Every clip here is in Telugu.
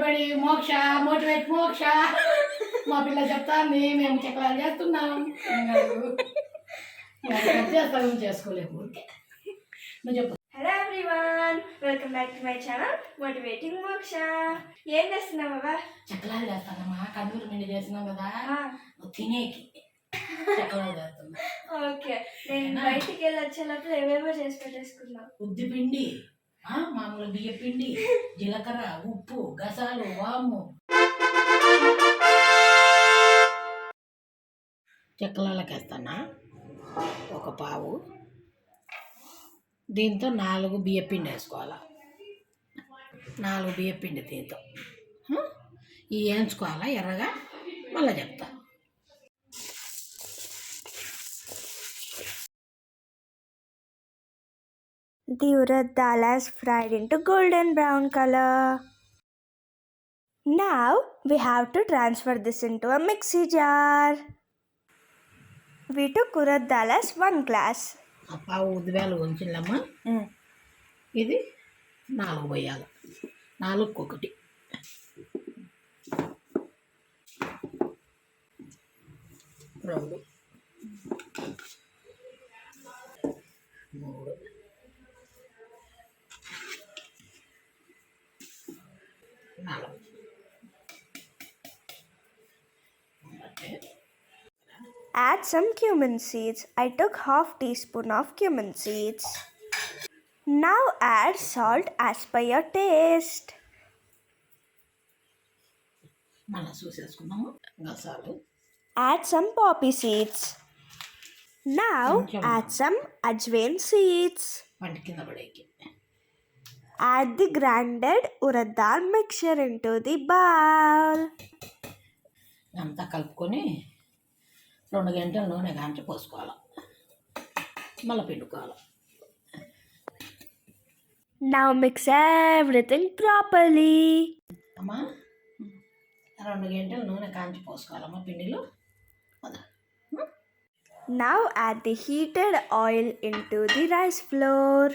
ఎవరిబడి మోక్ష మోటివేట్ మోక్ష మా పిల్ల చెప్తాంది మేము చక్రాలు చేస్తున్నాం చేస్తాం చేసుకోలేము ఊరికే నువ్వు చెప్పు. Hello everyone, welcome back to my channel motivating మోక్ష. ఏం చేస్తున్నావు బాబా? చక్రాలు చేస్తానమ్మా. కన్నూరు పిండి చేస్తున్నాం కదా నువ్వు తినేకి చక్రాలు చేస్తున్నా. ఓకే, నేను బయటికి వెళ్ళి వచ్చేటప్పుడు ఏవేవో చేసి పెట్టేసుకున్నా. ఉద్ది పిండి, మామూలు బియ్య పిండి, జీలకర్ర, ఉప్పు, గసాలు, వాము. చక్రాలకి వేస్తానా ఒక పావు. దీంతో 4 బియ్యపిండి వేసుకోవాలి. 4 బియ్యపిండి దీంతో ఇవి వేయించుకోవాలా ఎర్రగా. మళ్ళీ చెప్తా. The urad dal is fried into golden brown color. Now we have to transfer this into a mixie jar. We took urad dal as 1 glass. పావు ఉద్దివేలు ఉంచిల్లమ్మా. ఇది 4 పోయాలి. 4కి 1, 2, 3, 4. Add some cumin seeds. I took half teaspoon of cumin seeds. Now add salt as per your taste. మళ్ళీ చూసేసుకున్నాము. గసాలు. Add some poppy seeds. Now add some ajwain seeds. వంటి కింద పడేకి. Add the grinded urad dal mixture into the bowl. అంతా కలుపుకొని 2 గంటల నూనె కాంచి పోసుకోవాలి. మళ్ళీ పిండుకోవాలి. Now mix everything properly. అమ్మా 2 గంటల నూనె కాంచి పోసుకోవాలమ్మా పిండిలో. Now add the heated oil into the rice flour.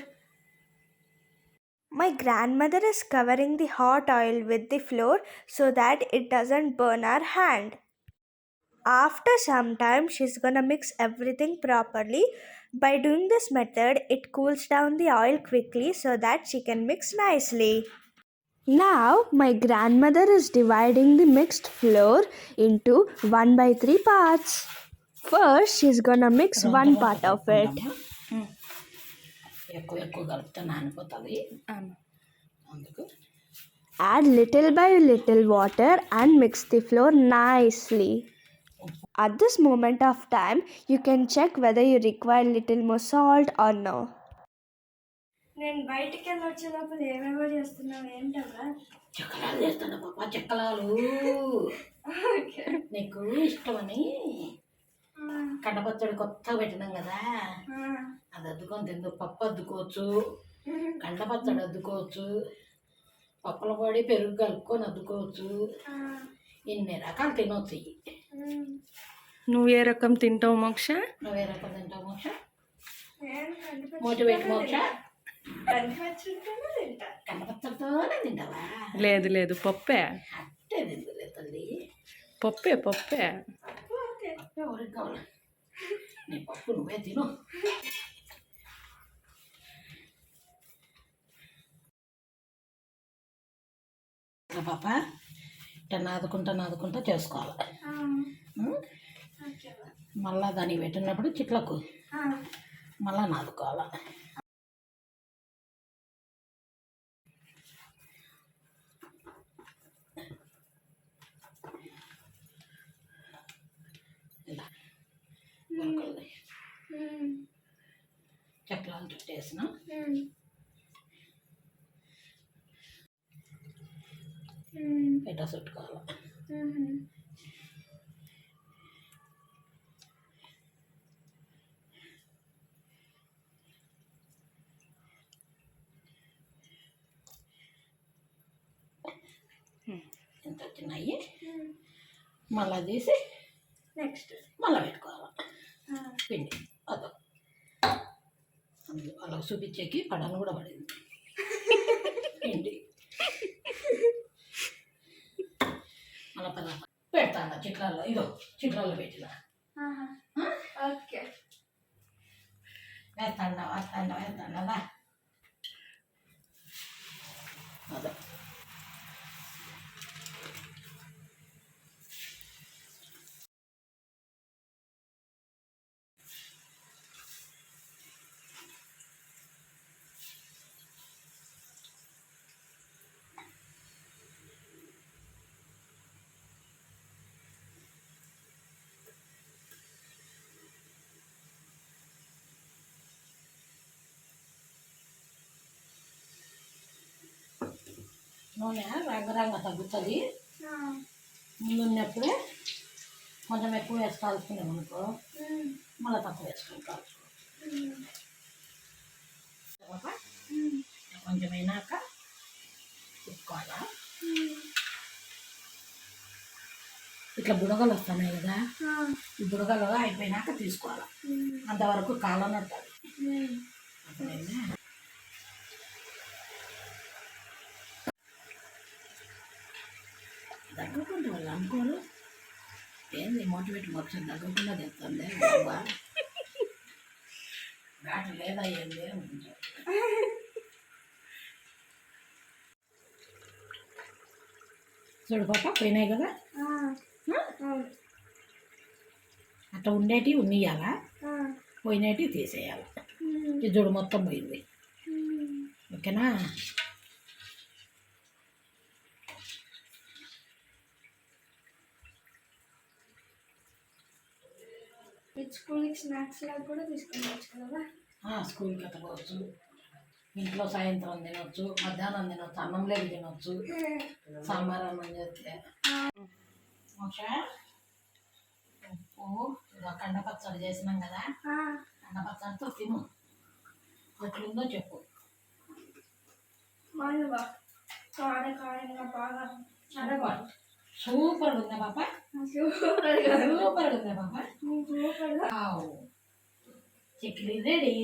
My grandmother is covering the hot oil with the flour so that it doesn't burn our hand. After some time, she's gonna mix everything properly. By doing this method, it cools down the oil quickly so that she can mix nicely. Now, my grandmother is dividing the mixed flour into 1/3 parts. First, she's gonna mix one part of it. ఎక్కువ కలిపితే నానిపోతుంది. అందుకు Add little by little water and mix the flour nicely. At this moment of time, you can check whether you require little more salt or no. నేను బయటికి వెళ్ళి వచ్చే లోపల ఏమేమో చేస్తున్నావు ఏంటవా? చక్రాలు చేస్తాను పాప. చక్రాలు నీకు ఇష్టమని కండపచ్చడి కొత్తగా పెట్టినాం కదా, అది అద్దుకొని తిందు. పప్పు అద్దుకోవచ్చు, కండపచ్చడి అద్దుకోవచ్చు, పప్పుల పొడి పెరుగు కలుపుకొని అద్దుకోవచ్చు. ఇన్ని రకాలు తినవచ్చు. నువ్వు ఏ రకం తింటావు మోక్ష? నువ్వు ఏ రకం తింటావు మోక్ష? మోటివేట్ మోక్ష. కండపచ్చడితోనే తింటావా? లేదు లేదు, పప్పే. అట్టే తిందులే తల్లి. పప్పే పప్పే. ఎవరికి కావాలి? నీ పప్పు నువ్వే తిను. పాప ఇట్లా నాదుకుంటా చేసుకోవాలి. మళ్ళా దానికి పెట్టినప్పుడు చిట్లకు మళ్ళా నాదుకోవాలి. ఇలా చక్రాలు చుట్టేసిన ఎట్లా చుట్టుకోవాలి. ఎంత వచ్చినాయి మళ్ళా తీసి నెక్స్ట్ మళ్ళీ పెట్టుకోవాలి పిండి. అదో అలా చూపించేకి పడను కూడా పడింది పిండి. వేస్తాను చిట్లలో, ఇదో చిట్లలో పెట్టిన ఓకే. వేస్తాడా వేస్తాడా అదే. నూనె రంగరంగ తగ్గుతుంది. ముందున్నప్పుడే కొంచెం ఎక్కువ వేసి కలుపుకున్నాం అనుకో, మళ్ళీ తక్కువ వేసుకొని కలుపుకో. కొంచెం అయినాక తిప్పుకోవాలా. ఇట్లా బుడగలు వస్తున్నాయి కదా, ఈ బుడగలు అయిపోయినాక తీసుకోవాలి. అంతవరకు కాలం ఉంటుంది. అప్పుడైనా దగ్గుకుంటే వాళ్ళు అనుకోరు. ఏంది మోటివేట్ మొత్తం దగ్గకుండా తెస్తుంది బాబా, ఘాటు లేదా ఏంది అనుకుంటారు. చూడు పాప పోయినాయి కదా, అట్లా ఉండేటివి ఉన్నియాలా, పోయినవి తీసేయాలి. ఇది చూడు మొత్తం పోయింది. ఓకేనా? స్కూల్కి స్నాక్స్ లాగా కూడా తీసుకోవచ్చు కదా. స్కూల్కి ఎత్తకోవచ్చు, ఇంట్లో సాయంత్రం తినొచ్చు, మధ్యాహ్నం తినొచ్చు, అన్నం లేక తినొచ్చు, సాంబార్ అన్నం చేస్తే. ఉప్పు కండ పచ్చడి చేసినాం కదా, కండ పచ్చడితో తిను. ఎట్లుందో చెప్పు. సూపర్ ఉందా పాప? సూపర్ ఉందా పాప? చక్లీ రెడీ.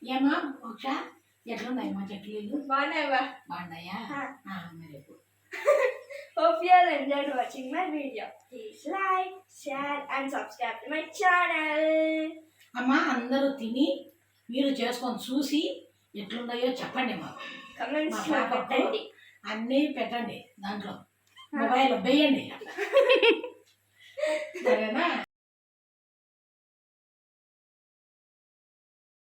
ఏమా మోక్ష, ఎట్లున్నాయి మా చక్లీలు? బాగున్నాయా? మరి Hope you all enjoyed watching my video. Please like, share and subscribe to my channel. అమ్మా అందరూ తిని మీరు చేసుకొని చూసి ఎట్లున్నాయో చెప్పండి మాకు. Comments లో పెట్టండి. అన్నీ పెట్టండి, దాంట్లో మొబైల్లో వేయండి. సరేనా?